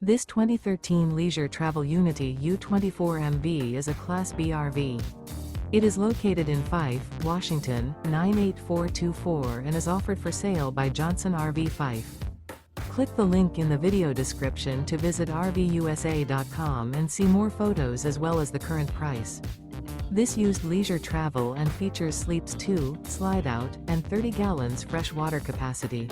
This 2013 Leisure Travel Unity U24MB is a Class B RV. It is located in Fife, Washington, 98424 and is offered for sale by Johnson RV Fife. Click the link in the video description to visit RVUSA.com and see more photos as well as the current price. This used leisure travel and features sleeps 2, Slideout, and 30 gallons fresh water capacity.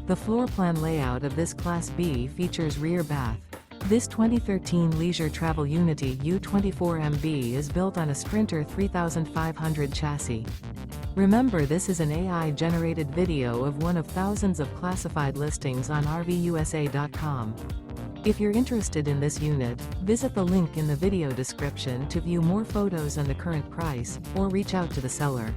The floor plan layout of this Class B features rear bath. This 2013 Leisure Travel Unity U24MB is built on a Sprinter 3500 chassis. Remember, this is an AI-generated video of one of thousands of classified listings on RVUSA.com. If you're interested in this unit, visit the link in the video description to view more photos and the current price, or reach out to the seller.